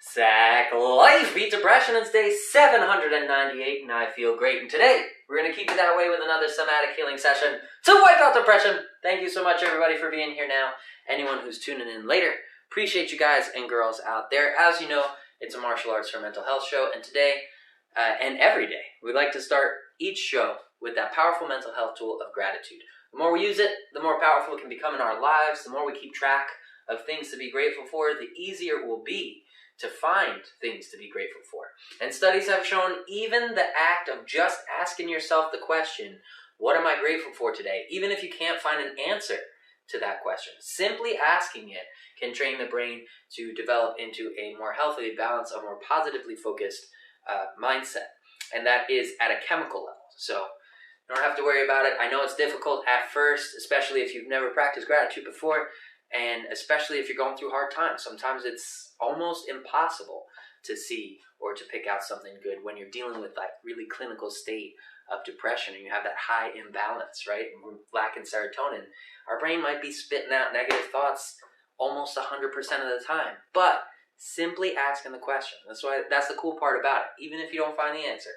Sack Life beat depression. It's day 798 and I feel great. And today, we're going to keep it that way with another somatic healing session to wipe out depression. Thank you so much, everybody, for being here now. Anyone who's tuning in later, appreciate you guys and girls out there. As you know, it's a martial arts for mental health show. And today, and every day, we like to start each show with that powerful mental health tool of gratitude. The more we use it, the more powerful it can become in our lives. The more we keep track of things to be grateful for, the easier it will be to find things to be grateful for. And studies have shown even the act of just asking yourself the question, what am I grateful for today? Even if you can't find an answer to that question, simply asking it can train the brain to develop into a more healthily balanced, a more positively focused mindset. And that is at a chemical level. So you don't have to worry about it. I know it's difficult at first, especially if you've never practiced gratitude before. And especially if you're going through hard times. Sometimes it's almost impossible to see or to pick out something good when you're dealing with that really clinical state of depression and you have that high imbalance, right? And we're lacking serotonin. Our brain might be spitting out negative thoughts almost 100% of the time. But simply asking the question. That's the cool part about it. Even if you don't find the answer,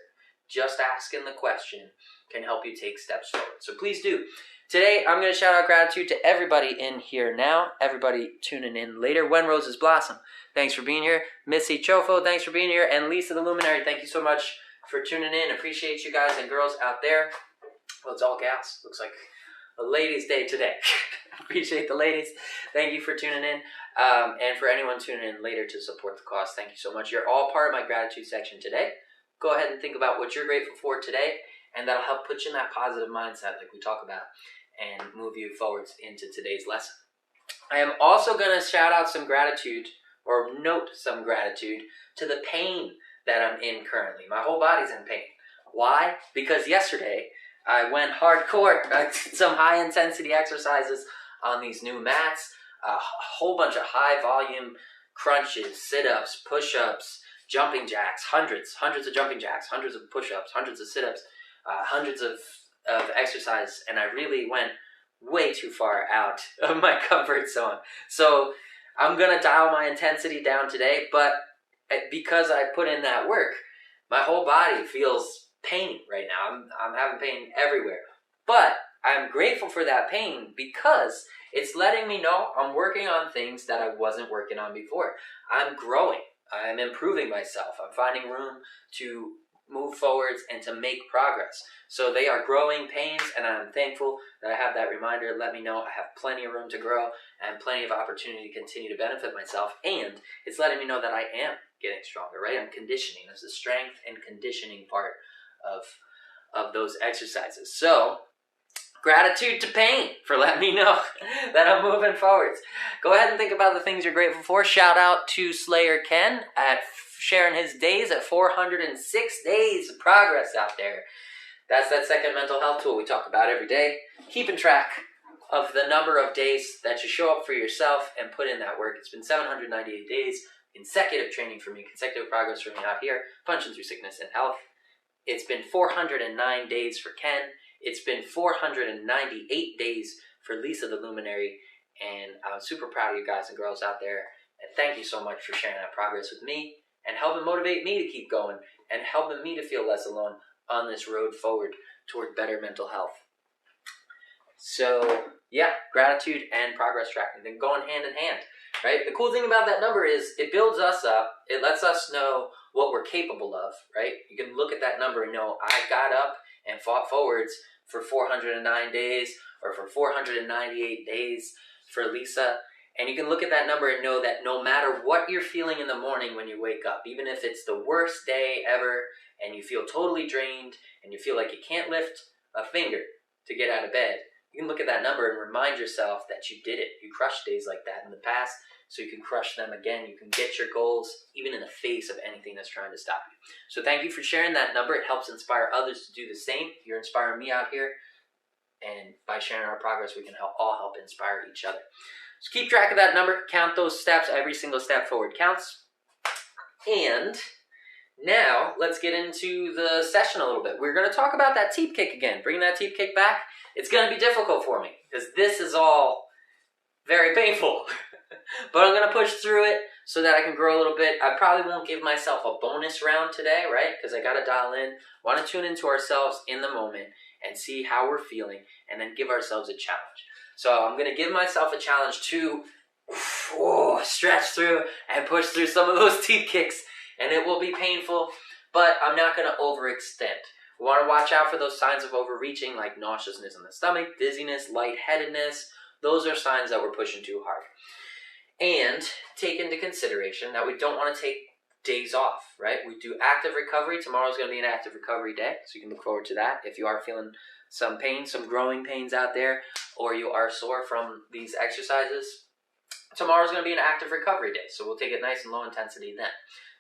just asking the question can help you take steps forward. So please do. Today, I'm going to shout out gratitude to everybody in here now, everybody tuning in later. When Roses Blossom, thanks for being here. Missy Chofo, thanks for being here. And Lisa the Luminary, thank you so much for tuning in. Appreciate you guys and girls out there. Well, it's all gals. Looks like a ladies' day today. Appreciate the ladies. Thank you for tuning in. And for anyone tuning in later to support the cause, thank you so much. You're all part of my gratitude section today. Go ahead and think about what you're grateful for today, and that'll help put you in that positive mindset like we talk about and move you forward into today's lesson. I am also going to shout out some gratitude, or note some gratitude, to the pain that I'm in currently. My whole body's in pain. Why? Because yesterday I went hardcore. I did some high intensity exercises on these new mats, a whole bunch of high volume crunches, sit-ups, push-ups, jumping jacks, hundreds of jumping jacks, hundreds of push-ups, hundreds of sit-ups, hundreds of exercise, and I really went way too far out of my comfort zone. So I'm going to dial my intensity down today, but because I put in that work, my whole body feels pain right now. I'm having pain everywhere. But I'm grateful for that pain because it's letting me know I'm working on things that I wasn't working on before. I'm growing. I'm improving myself. I'm finding room to move forwards and to make progress. So they are growing pains, and I'm thankful that I have that reminder. Let me know I have plenty of room to grow and plenty of opportunity to continue to benefit myself, and it's letting me know that I am getting stronger, right? I'm conditioning. There's the strength and conditioning part of those exercises. So gratitude to pain for letting me know that I'm moving forwards. Go ahead and think about the things you're grateful for. Shout out to Slayer Ken at sharing his days at 406 days of progress out there. That's that second mental health tool we talk about every day. Keeping track of the number of days that you show up for yourself and put in that work. It's been 798 days, consecutive training for me, consecutive progress for me out here, punching through sickness and health. It's been 409 days for Ken. It's been 498 days for Lisa the Luminary. And I'm super proud of you guys and girls out there. And thank you so much for sharing that progress with me and helping motivate me to keep going and helping me to feel less alone on this road forward toward better mental health. So, yeah, gratitude and progress tracking, they're going hand in hand, right? The cool thing about that number is it builds us up. It lets us know what we're capable of, right? You can look at that number and know I got up and fought forwards for 409 days or for 498 days for Lisa. And you can look at that number and know that no matter what you're feeling in the morning when you wake up, even if it's the worst day ever and you feel totally drained and you feel like you can't lift a finger to get out of bed, you can look at that number and remind yourself that you did it. You crushed days like that in the past, so you can crush them again. You can get your goals even in the face of anything that's trying to stop you. So thank you for sharing that number. It helps inspire others to do the same. You're inspiring me out here. And by sharing our progress, we can all help inspire each other. So keep track of that number. Count those steps. Every single step forward counts. And now let's get into the session a little bit. We're going to talk about that teep kick again. Bringing that teep kick back. It's going to be difficult for me because this is all very painful. But I'm going to push through it. so that I can grow a little bit. I probably won't give myself a bonus round today, right? Because I got to dial in. Want to tune into ourselves in the moment and see how we're feeling, and then give ourselves a challenge. So I'm going to give myself a challenge to stretch through and push through some of those teeth kicks, and it will be painful, but I'm not going to overextend. We want to watch out for those signs of overreaching, like nauseousness in the stomach, dizziness, lightheadedness. Those are signs that we're pushing too hard. And take into consideration that we don't want to take days off, right? We do active recovery. Tomorrow's going to be an active recovery day, so you can look forward to that. If you are feeling some pain, some growing pains out there, or you are sore from these exercises, tomorrow's going to be an active recovery day, so we'll take it nice and low intensity then.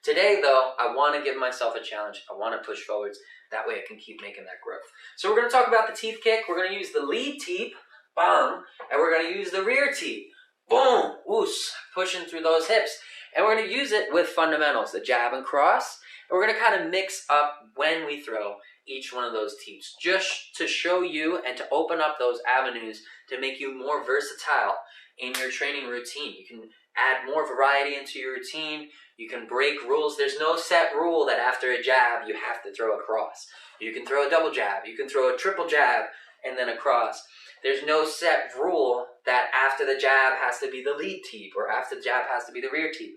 Today, though, I want to give myself a challenge. I want to push forwards. That way I can keep making that growth. So we're going to talk about the teeth kick. We're going to use the lead teep, bang, and we're going to use the rear teep, boom, woos, pushing through those hips. And we're going to use it with fundamentals, the jab and cross. And we're going to kind of mix up when we throw each one of those teeps, just to show you and to open up those avenues to make you more versatile in your training routine. You can add more variety into your routine. You can break rules. There's no set rule that after a jab you have to throw a cross. You can throw a double jab. You can throw a triple jab and then a cross. There's no set rule that after the jab has to be the lead teep or after the jab has to be the rear teep.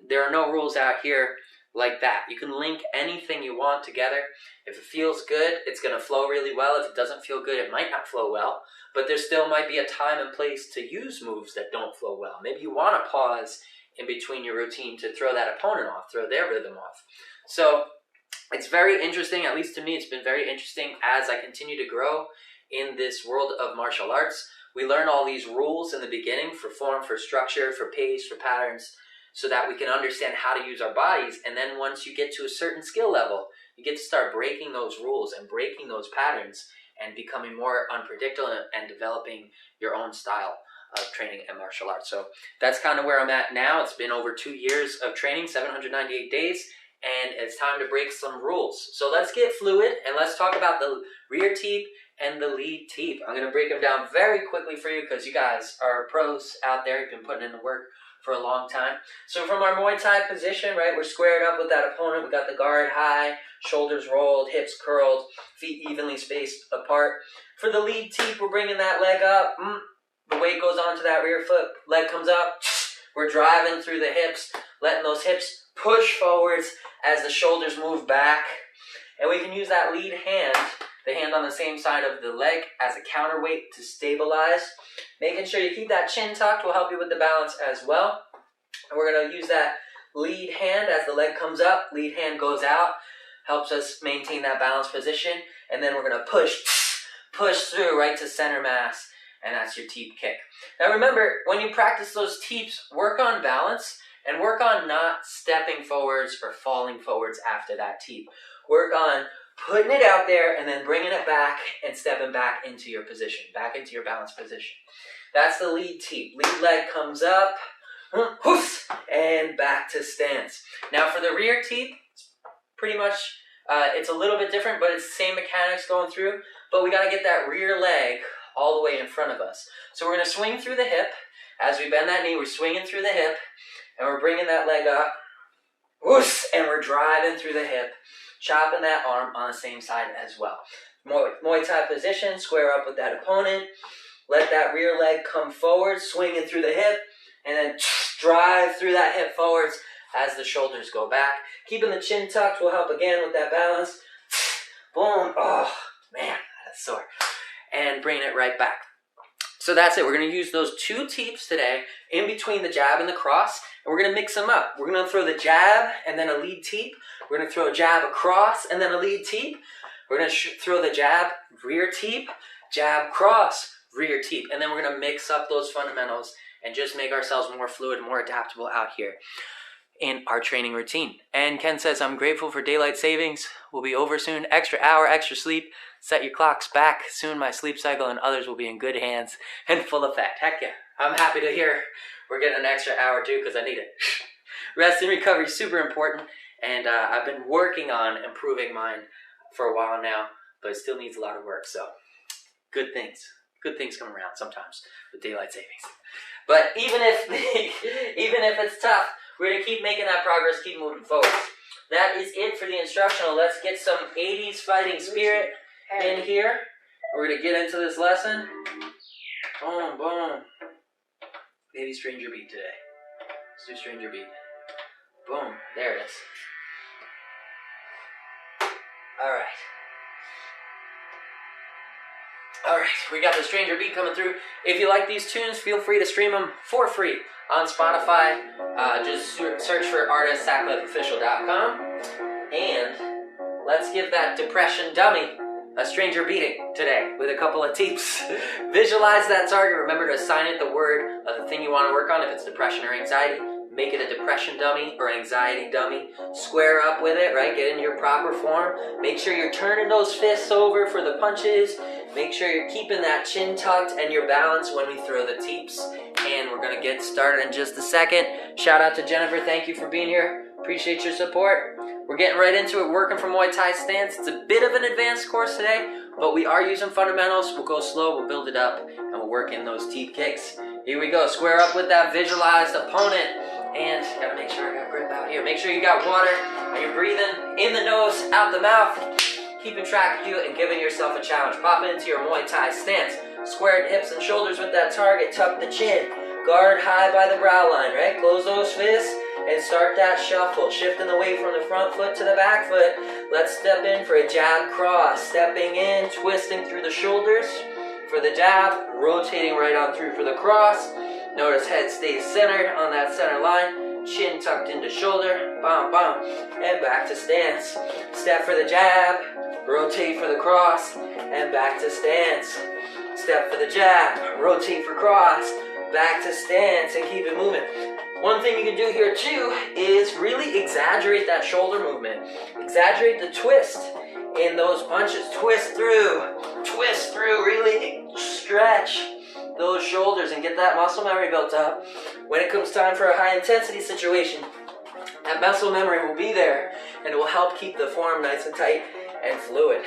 There are no rules out here like that. You can link anything you want together. If it feels good, it's going to flow really well. If it doesn't feel good, it might not flow well. But there still might be a time and place to use moves that don't flow well. Maybe you want to pause in between your routine to throw that opponent off, throw their rhythm off. So it's very interesting, at least to me, it's been very interesting as I continue to grow in this world of martial arts. We learn all these rules in the beginning for form, for structure, for pace, for patterns, so that we can understand how to use our bodies. And then once you get to a certain skill level, you get to start breaking those rules and breaking those patterns and becoming more unpredictable and developing your own style of training and martial arts. So that's kind of where I'm at now. It's been over 2 years of training, 798 days, and it's time to break some rules. So let's get fluid and let's talk about the rear teep and the lead teep. I'm going to break them down very quickly for you because you guys are pros out there. You've been putting in the work for a long time. So from our Muay Thai position, right, we're squared up with that opponent. We got the guard high, shoulders rolled, hips curled, feet evenly spaced apart. For the lead teep, we're bringing that leg up. The weight goes onto that rear foot, leg comes up. We're driving through the hips, letting those hips push forwards as the shoulders move back. And we can use that lead hand, the hand on the same side of the leg, as a counterweight to stabilize. Making sure you keep that chin tucked will help you with the balance as well. And we're going to use that lead hand as the leg comes up, lead hand goes out, helps us maintain that balanced position. And then we're going to push through right to center mass. And that's your teep kick. Now remember, when you practice those teeps, work on balance and work on not stepping forwards or falling forwards after that teep. Work on putting it out there and then bringing it back and stepping back into your position, back into your balanced position. That's the lead teep. Lead leg comes up, and back to stance. Now for the rear teep, pretty much, it's a little bit different, but it's the same mechanics going through, but we got to get that rear leg all the way in front of us. So we're going to swing through the hip. As we bend that knee, we're swinging through the hip, and we're bringing that leg up, and we're driving through the hip, chopping that arm on the same side as well. Muay Thai position, square up with that opponent, let that rear leg come forward, swinging through the hip, and then drive through that hip forwards as the shoulders go back. Keeping the chin tucked will help again with that balance. Boom. Oh, man, that's sore. And bring it right back. So that's it. We're going to use those two teeps today in between the jab and the cross, and we're going to mix them up. We're going to throw the jab and then a lead teep. We're going to throw a jab across and then a lead teep. We're going to throw the jab, rear teep, jab, cross, rear teep. And then we're going to mix up those fundamentals and just make ourselves more fluid, more adaptable out here in our training routine. And Ken says, I'm grateful for daylight savings. We'll be over soon. Extra hour, extra sleep. Set your clocks back. Soon my sleep cycle and others will be in good hands and full effect. Heck yeah. I'm happy to hear we're getting an extra hour too because I need it. Rest and recovery is super important. And I've been working on improving mine for a while now, but it still needs a lot of work. So good things come around sometimes with daylight savings. But even if even if it's tough, we're gonna keep making that progress, keep moving forward. That is it for the instructional. Let's get some 80s fighting spirit in here. We're gonna get into this lesson. Boom, boom. Maybe Stranger Beat today. Let's do Stranger Beat. Boom, there it is. Alright, we got the Stranger Beat coming through. If you like these tunes, feel free to stream them for free on Spotify. Just search for artistsacliffeofficial.com. And let's give that depression dummy a stranger beating today with a couple of tips. Visualize that target. Remember to assign it the word of the thing you want to work on. If it's depression or anxiety, make it a depression dummy or anxiety dummy. Square up with it, right? Get in your proper form. Make sure you're turning those fists over for the punches. Make sure you're keeping that chin tucked and your balance when we throw the teeps. And we're going to get started in just a second. Shout out to Jennifer. Thank you for being here. Appreciate your support. We're getting right into it, working from Muay Thai stance. It's a bit of an advanced course today, but we are using fundamentals. We'll go slow, we'll build it up, and we'll work in those teep kicks. Here we go. Square up with that visualized opponent. And gotta make sure I got grip out here. Make sure you got water and you're breathing in the nose, out the mouth. Keeping track of you and giving yourself a challenge. Pop into your Muay Thai stance. Squared hips and shoulders with that target. Tuck the chin. Guard high by the brow line, right? Close those fists and start that shuffle. Shifting the weight from the front foot to the back foot. Let's step in for a jab cross. Stepping in, twisting through the shoulders for the jab. Rotating right on through for the cross. Notice head stays centered on that center line. Chin tucked into shoulder. Bam, bam. And back to stance. Step for the jab. Rotate for the cross. And back to stance. Step for the jab. Rotate for cross. Back to stance and keep it moving. One thing you can do here too is really exaggerate that shoulder movement. Exaggerate the twist in those punches. Twist through, really stretch those shoulders and get that muscle memory built up. When it comes time for a high intensity situation, that muscle memory will be there and it will help keep the form nice and tight and fluid.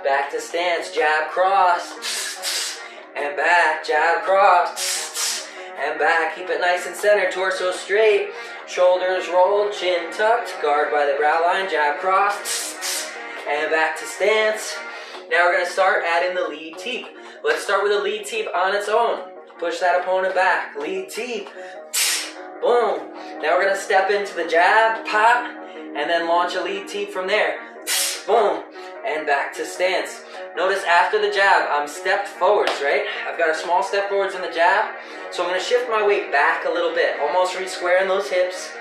Back to stance, jab cross, and back, jab cross, and back. Keep it nice and centered, torso straight, shoulders rolled, chin tucked, guard by the brow line, jab cross, and back to stance. Now we're going to start adding the lead teep. Let's start with a lead teep on its own. Push that opponent back, lead teep, boom. Now we're going to step into the jab, pop, and then launch a lead teep from there, boom, and back to stance. Notice after the jab, I'm stepped forwards, right? I've got a small step forwards in the jab, so I'm going to shift my weight back a little bit, almost re-squaring those hips,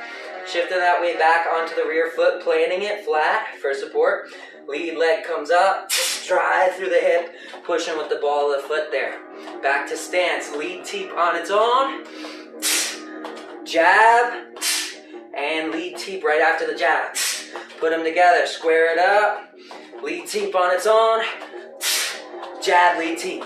shifting that weight back onto the rear foot, planting it flat for support. Lead leg comes up, drive through the hip, pushing with the ball of the foot there. Back to stance, lead teep on its own, jab, and lead teep right after the jab. Put them together, square it up, lead teep on its own, jab, lead teep,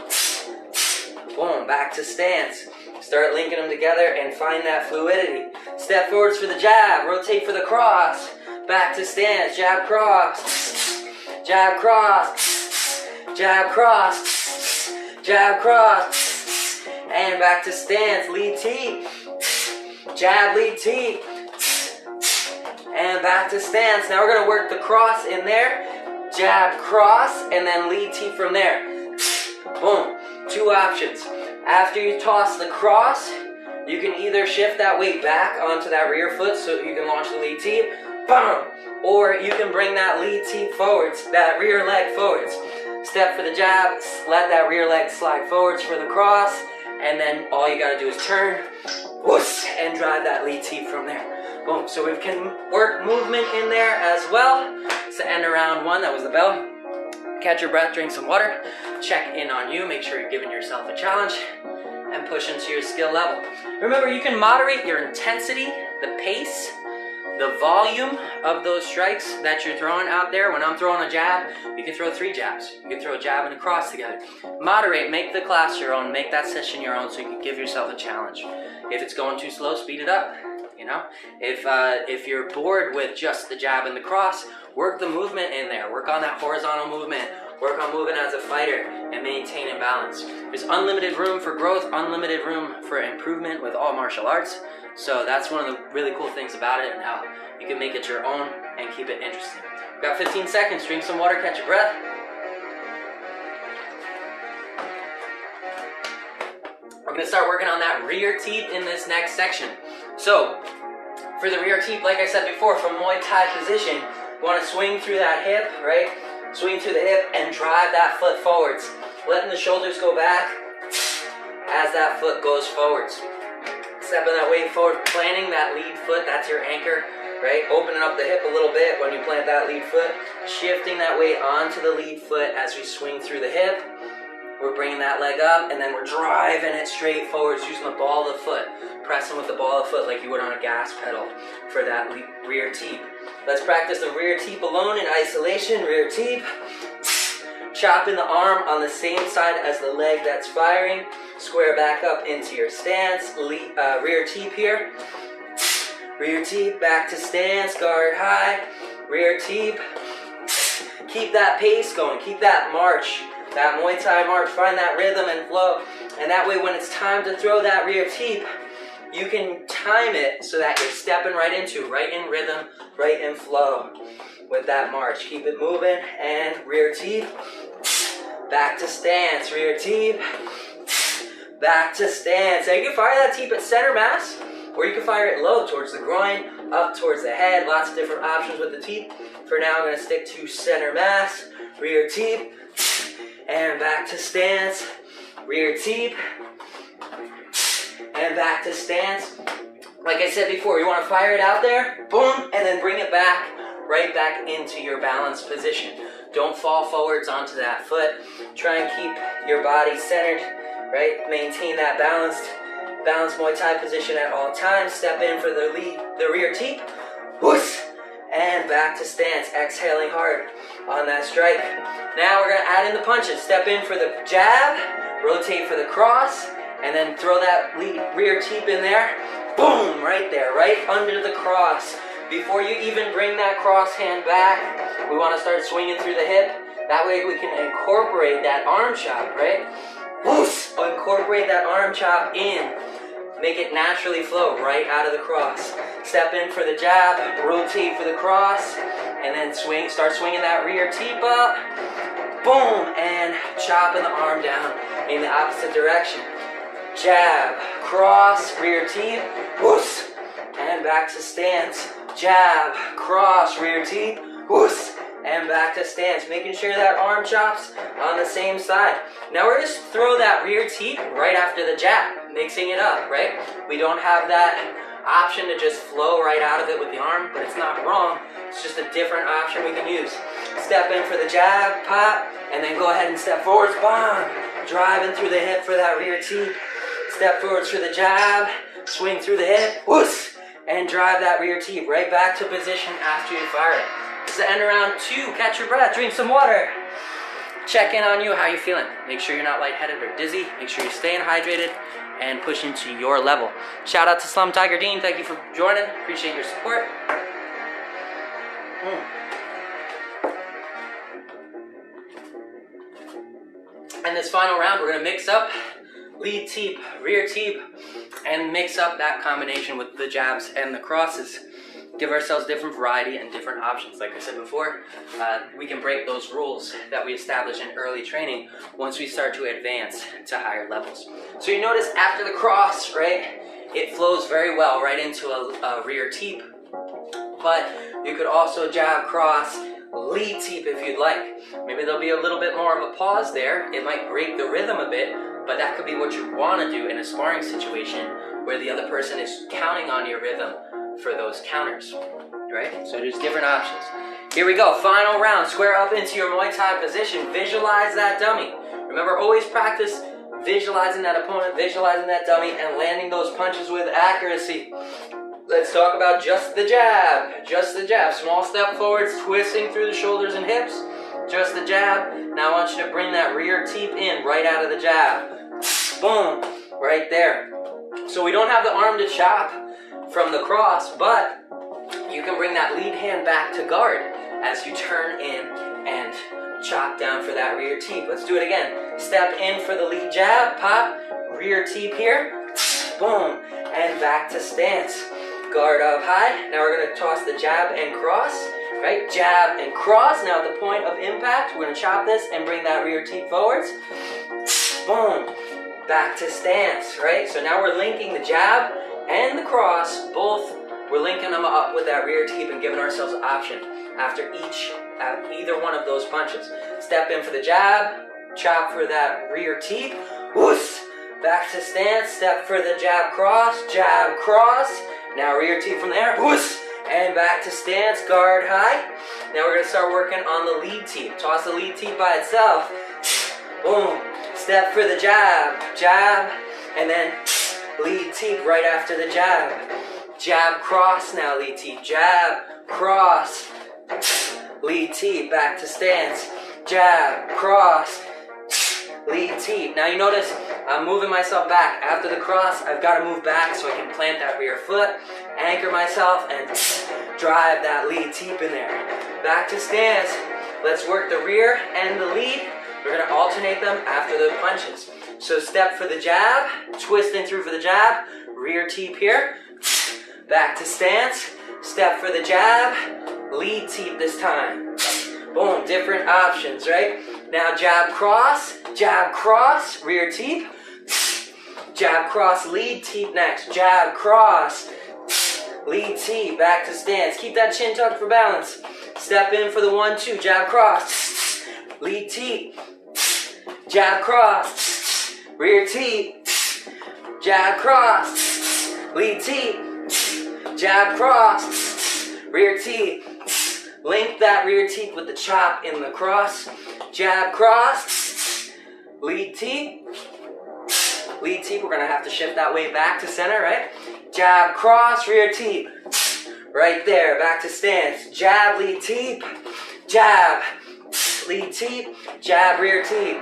boom, back to stance. Start linking them together and find that fluidity. Step forwards for the jab, rotate for the cross, back to stance, jab cross, jab cross, jab cross, jab cross, and back to stance, lead teep, jab, lead teep, and back to stance. Now we're going to work the cross in there, jab, cross, and then lead teep from there. Boom. Two options. After you toss the cross, you can either shift that weight back onto that rear foot so you can launch the lead teep, boom, or you can bring that lead teep forwards, that rear leg forwards. Step for the jab, let that rear leg slide forwards for the cross, and then all you got to do is turn, whoosh, and drive that lead teep from there. Boom. So we can work movement in there as well. So end of round one, that was the bell. Catch your breath, drink some water, check in on you, make sure you're giving yourself a challenge, and push into your skill level. Remember, you can moderate your intensity, the pace, the volume of those strikes that you're throwing out there. When I'm throwing a jab, you can throw 3 jabs. You can throw a jab and a cross together. Moderate, make the class your own, make that session your own so you can give yourself a challenge. If it's going too slow, speed it up. You know, if you're bored with just the jab and the cross, work the movement in there. Work on that horizontal movement. Work on moving as a fighter and maintaining balance. There's unlimited room for growth, unlimited room for improvement with all martial arts. So that's one of the really cool things about it and how you can make it your own and keep it interesting. We've got 15 seconds. Drink some water, catch your breath. We're going to start working on that rear teep in this next section. So, for the rear teep, like I said before, from Muay Thai position, you want to swing through that hip, right? Swing through the hip and drive that foot forwards. Letting the shoulders go back as that foot goes forwards. Stepping that weight forward, planting that lead foot, that's your anchor, right? Opening up the hip a little bit when you plant that lead foot. Shifting that weight onto the lead foot as we swing through the hip. We're bringing that leg up, and then we're driving it straight forwards using the ball of the foot. Pressing with the ball of the foot like you would on a gas pedal for that rear teep. Let's practice the rear teep alone in isolation. Rear teep. Chopping the arm on the same side as the leg that's firing. Square back up into your stance. Rear teep here. Rear teep, back to stance, guard high. Rear teep. Keep that pace going, keep that march. That Muay Thai march, find that rhythm and flow. And that way when it's time to throw that rear teep, you can time it so that you're stepping right in rhythm, right in flow with that march. Keep it moving and rear teep. Back to stance, rear teep. Back to stance. Now you can fire that teep at center mass, or you can fire it low towards the groin, up towards the head. Lots of different options with the teep. For now I'm going to stick to center mass, rear teep. And back to stance, rear teep, and back to stance. Like I said before, you want to fire it out there, boom, and then bring it back, right back into your balanced position. Don't fall forwards onto that foot. Try and keep your body centered, right? Maintain that balanced Muay Thai position at all times. Step in for the rear teep, whoosh, and back to stance, exhaling hard on that strike. Now we're going to add in the punches. Step in for the jab, rotate for the cross, and then throw that rear teep in there. Boom, right there, right under the cross. Before you even bring that cross hand back, we want to start swinging through the hip. That way we can incorporate that arm chop, right? Whoosh, incorporate that arm chop in. Make it naturally flow right out of the cross. Step in for the jab, rotate for the cross, and then start swinging that rear teep up. Boom, and chopping the arm down in the opposite direction. Jab, cross, rear teep, whoosh, and back to stance. Jab, cross, rear teep, whoosh, and back to stance. Making sure that arm chops on the same side. Now we're just throw that rear teep right after the jab, mixing it up, right? We don't have that option to just flow right out of it with the arm, but it's not wrong. It's just a different option we can use. Step in for the jab, pop, and then go ahead and step forwards, bang, driving through the hip for that rear teep. Step forwards for the jab, swing through the hip, whoosh, and drive that rear teep right back to position after you fire it. This is the end of round 2. Catch your breath, drink some water. Check in on you, how you feeling? Make sure you're not lightheaded or dizzy. Make sure you're staying hydrated and pushing to your level. Shout out to Slum Tiger Dean. Thank you for joining. Appreciate your support. And this final round, we're going to mix up lead teep, rear teep, and mix up that combination with the jabs and the crosses. Give ourselves different variety and different options. Like I said before, we can break those rules that we establish in early training once we start to advance to higher levels. So you notice after the cross, right, it flows very well right into a rear teep. But you could also jab, cross, lead teep if you'd like. Maybe there'll be a little bit more of a pause there. It might break the rhythm a bit, but that could be what you want to do in a sparring situation where the other person is counting on your rhythm for those counters, right? So there's different options. Here we go, final round. Square up into your Muay Thai position. Visualize that dummy. Remember, always practice visualizing that opponent, visualizing that dummy, and landing those punches with accuracy. Let's talk about just the jab. Just the jab. Small step forwards, twisting through the shoulders and hips. Just the jab. Now I want you to bring that rear teep in right out of the jab. Boom. Right there. So we don't have the arm to chop from the cross, but you can bring that lead hand back to guard as you turn in and chop down for that rear teep. Let's do it again. Step in for the lead jab, pop, rear teep here, boom, and back to stance. Guard up high. Now we're going to toss the jab and cross, right? Jab and cross. Now at the point of impact, we're going to chop this and bring that rear teep forwards. Boom. Back to stance, right? So now we're linking the jab and the cross, both. We're linking them up with that rear teep and giving ourselves an option after either one of those punches. Step in for the jab, chop for that rear teep, whoosh, back to stance, step for the jab, cross, now rear teep from there, whoosh, and back to stance, guard high. Now we're going to start working on the lead teep. Toss the lead teep by itself, boom, step for the jab, and then lead teep right after the jab. Jab, cross, now lead teep, jab, cross, lead teep, back to stance, jab, cross, lead teep. Now you notice I'm moving myself back. After the cross, I've got to move back so I can plant that rear foot, anchor myself, and drive that lead teep in there. Back to stance. Let's work the rear and the lead. We're going to alternate them after the punches. So step for the jab, twisting through for the jab, rear teep here, back to stance, step for the jab, lead teep this time. Boom, different options, right? Now jab, cross, rear teep, jab, cross, lead teep next, jab, cross, lead teep, back to stance. Keep that chin tucked for balance. Step in for the 1-2, jab, cross, lead teep, jab, cross, rear teep, jab, cross, lead teep, jab, cross, rear teep. Link that rear teep with the chop in the cross. Jab, cross, lead teep. Lead teep, we're going to have to shift that weight back to center, right? Jab, cross, rear teep. Right there, back to stance. Jab, lead teep. Jab, lead teep. Jab, rear teep.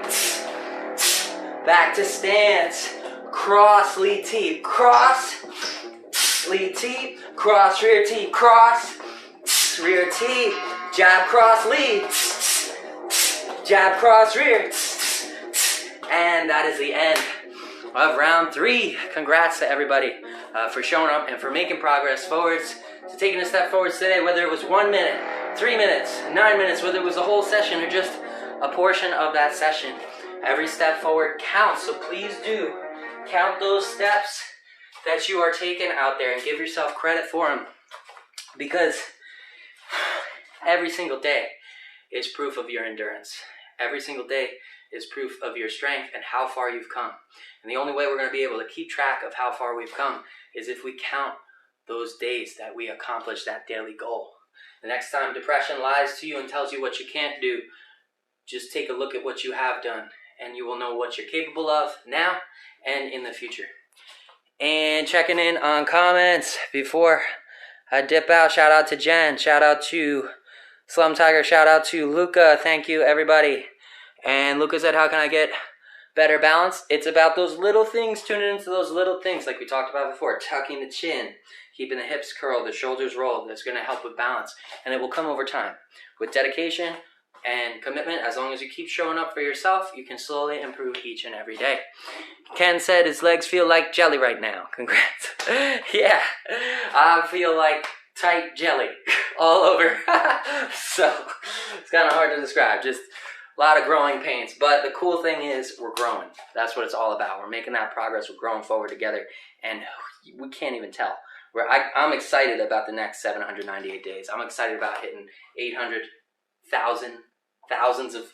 Back to stance. Cross, lead teep. Cross, lead teep. Cross, rear teep. Cross, rear teep, jab, cross, lead, jab, cross, rear, and that is the end of round 3. Congrats to everybody for showing up and for making progress forwards, to taking a step forwards today, whether it was 1 minute, 3 minutes, 9 minutes, whether it was a whole session or just a portion of that session. Every step forward counts, so please do count those steps that you are taking out there and give yourself credit for them, because every single day is proof of your endurance. Every single day is proof of your strength and how far you've come. And the only way we're going to be able to keep track of how far we've come is if we count those days that we accomplish that daily goal. The next time depression lies to you and tells you what you can't do, just take a look at what you have done, and you will know what you're capable of now and in the future. And checking in on comments before I dip out. Shout out to Jen. Shout out to Slum Tiger. Shout out to Luca. Thank you, everybody. And Luca said, how can I get better balance? It's about those little things, tuning into those little things like we talked about before. Tucking the chin, keeping the hips curled, the shoulders rolled. That's going to help with balance. And it will come over time. With dedication and commitment, as long as you keep showing up for yourself, you can slowly improve each and every day. Ken said his legs feel like jelly right now. Congrats. Yeah, I feel like tight jelly all over. So it's kind of hard to describe. Just a lot of growing pains. But the cool thing is we're growing. That's what it's all about. We're making that progress. We're growing forward together. And we can't even tell. I'm excited about the next 798 days. I'm excited about hitting 800,000.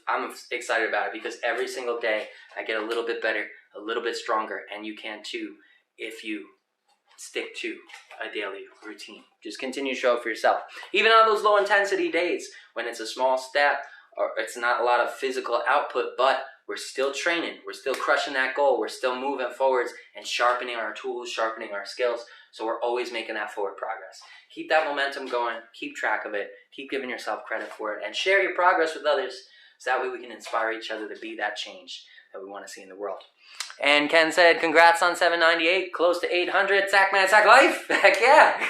I'm excited about it because every single day I get a little bit better, a little bit stronger, and you can too if you stick to a daily routine. Just continue to show up for yourself. Even on those low intensity days when it's a small step or it's not a lot of physical output, but we're still training, we're still crushing that goal, we're still moving forwards and sharpening our tools, sharpening our skills. So we're always making that forward progress. Keep that momentum going, keep track of it, keep giving yourself credit for it, and share your progress with others so that way we can inspire each other to be that change that we want to see in the world. And Ken said, congrats on 798, close to 800, Sack Man, Sack Life. Heck yeah.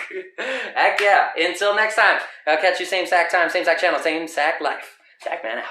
Heck yeah. Until next time, I'll catch you same Sack time, same Sack channel, same Sack Life. Sack Man out.